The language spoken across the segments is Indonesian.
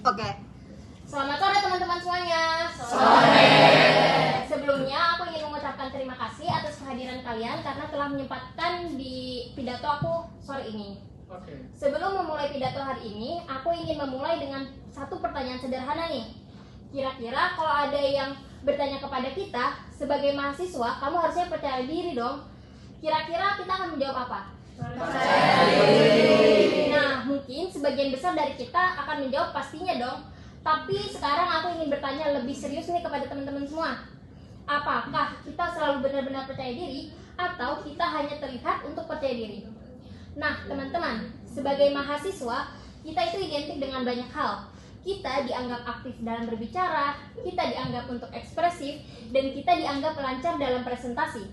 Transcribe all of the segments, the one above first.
Oke. Selamat sore teman-teman semuanya. Sore. Sebelumnya aku ingin mengucapkan terima kasih atas kehadiran kalian karena telah menyempatkan di pidato aku sore ini. Oke. Sebelum memulai pidato hari ini, aku ingin memulai dengan satu pertanyaan sederhana nih. Kira-kira kalau ada yang bertanya kepada kita sebagai mahasiswa, kamu harusnya percaya diri dong. Kira-kira kita akan menjawab apa? Percaya diri. Nah, mungkin sebagian besar dari kita akan menjawab pastinya dong. Tapi sekarang aku ingin bertanya lebih serius nih kepada teman-teman semua. Apakah kita selalu benar-benar percaya diri atau kita hanya terlihat untuk percaya diri? Nah, teman-teman, sebagai mahasiswa, kita itu identik dengan banyak hal. Kita dianggap aktif dalam berbicara, kita dianggap untuk ekspresif, dan kita dianggap lancar dalam presentasi.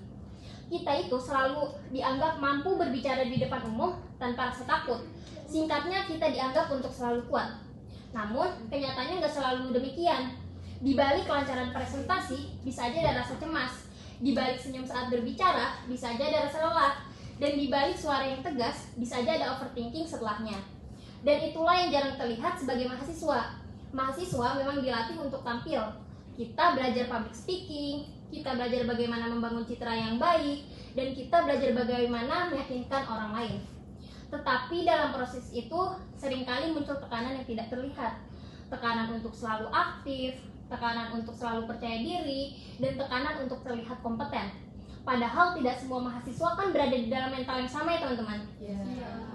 Kita itu selalu dianggap mampu berbicara di depan umum tanpa rasa takut. Singkatnya, kita dianggap untuk selalu kuat. Namun, kenyataannya nggak selalu demikian. Di balik kelancaran presentasi, bisa aja ada rasa cemas. Di balik senyum saat berbicara, bisa aja ada rasa lelah. Dan di balik suara yang tegas, bisa aja ada overthinking setelahnya. Dan itulah yang jarang terlihat sebagai mahasiswa. Mahasiswa memang dilatih untuk tampil. Kita belajar public speaking, kita belajar bagaimana membangun citra yang baik, dan kita belajar bagaimana meyakinkan orang lain. Tetapi dalam proses itu, seringkali muncul tekanan yang tidak terlihat. Tekanan untuk selalu aktif, tekanan untuk selalu percaya diri, dan tekanan untuk terlihat kompeten. Padahal tidak semua mahasiswa kan berada di dalam mental yang sama ya teman-teman.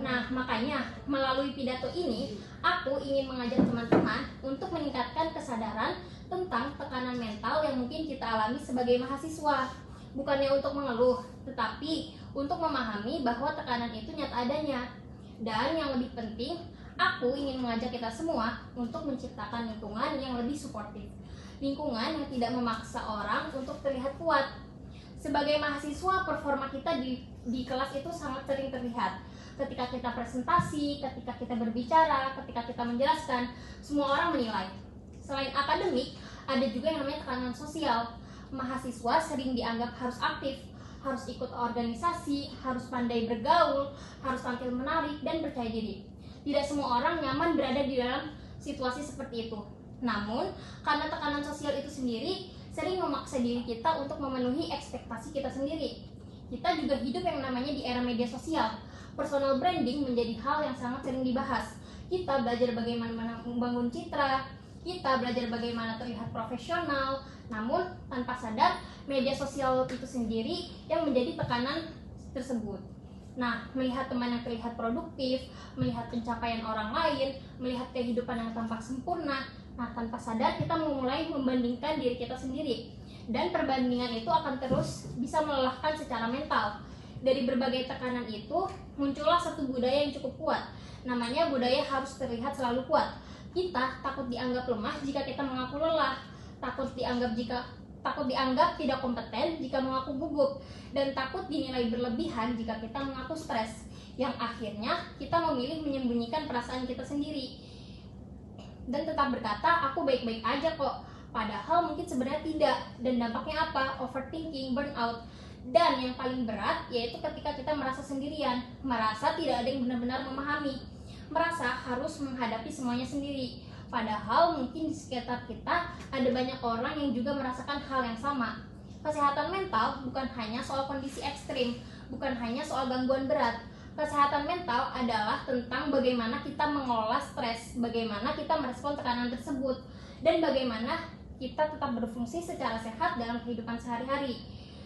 Nah, makanya melalui pidato ini, aku ingin mengajak teman-teman untuk meningkatkan kesadaran tentang tekanan mental yang mungkin kita alami sebagai mahasiswa. Bukannya untuk mengeluh, tetapi untuk memahami bahwa tekanan itu nyata adanya. Dan yang lebih penting, aku ingin mengajak kita semua untuk menciptakan lingkungan yang lebih suportif. Lingkungan yang tidak memaksa orang untuk terlihat kuat. Sebagai mahasiswa, performa kita di kelas itu sangat sering terlihat. Ketika kita presentasi, ketika kita berbicara, ketika kita menjelaskan, semua orang menilai. Selain akademik, ada juga yang namanya tekanan sosial. Mahasiswa sering dianggap harus aktif, harus ikut organisasi, harus pandai bergaul, harus tampil menarik, dan percaya diri. Tidak semua orang nyaman berada di dalam situasi seperti itu. Namun, karena tekanan sosial itu sendiri sering memaksa diri kita untuk memenuhi ekspektasi kita sendiri. Kita juga hidup yang namanya di era media sosial. Personal branding menjadi hal yang sangat sering dibahas. Kita belajar bagaimana membangun citra, kita belajar bagaimana terlihat profesional. Namun, tanpa sadar, media sosial itu sendiri yang menjadi tekanan tersebut. Nah, melihat teman yang terlihat produktif, melihat pencapaian orang lain, melihat kehidupan yang tampak sempurna, nah tanpa sadar kita mulai membandingkan diri kita sendiri. Dan perbandingan itu akan terus bisa melelahkan secara mental. Dari berbagai tekanan itu, muncullah satu budaya yang cukup kuat. Namanya budaya harus terlihat selalu kuat. Kita takut dianggap lemah jika kita mengaku lelah, takut dianggap tidak kompeten jika mengaku gugup, dan takut dinilai berlebihan jika kita mengaku stres, yang akhirnya kita memilih menyembunyikan perasaan kita sendiri dan tetap berkata aku baik-baik aja kok, padahal mungkin sebenarnya tidak. Dan dampaknya apa? Overthinking, burnout, dan yang paling berat yaitu ketika kita merasa sendirian, merasa tidak ada yang benar-benar memahami, merasa harus menghadapi semuanya sendiri. Padahal mungkin di sekitar kita ada banyak orang yang juga merasakan hal yang sama. Kesehatan mental bukan hanya soal kondisi ekstrim, bukan hanya soal gangguan berat. Kesehatan mental adalah tentang bagaimana kita mengelola stres, bagaimana kita merespon tekanan tersebut, dan bagaimana kita tetap berfungsi secara sehat dalam kehidupan sehari-hari.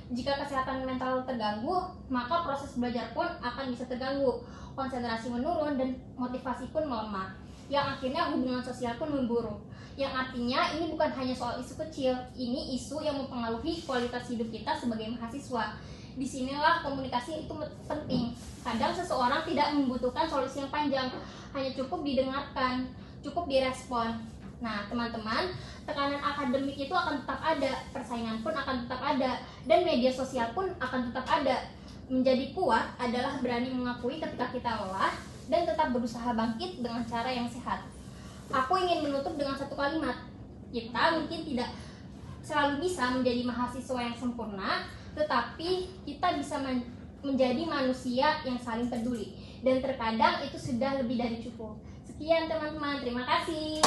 Jika kesehatan mental terganggu, maka proses belajar pun akan bisa terganggu, konsentrasi menurun, dan motivasi pun melemah. Yang akhirnya hubungan sosial pun memburuk. Yang artinya ini bukan hanya soal isu kecil, ini isu yang mempengaruhi kualitas hidup kita sebagai mahasiswa. Disinilah komunikasi itu penting. Kadang seseorang tidak membutuhkan solusi yang panjang, hanya cukup didengarkan, cukup direspon. Nah teman-teman, tekanan akademik itu akan tetap ada, persaingan pun akan tetap ada, dan media sosial pun akan tetap ada. Menjadi kuat adalah berani mengakui ketika kita lelah, dan tetap berusaha bangkit dengan cara yang sehat. Aku ingin menutup dengan satu kalimat. Kita mungkin tidak selalu bisa menjadi mahasiswa yang sempurna, tetapi kita bisa menjadi manusia yang saling peduli. Dan terkadang itu sudah lebih dari cukup. Sekian teman-teman, terima kasih.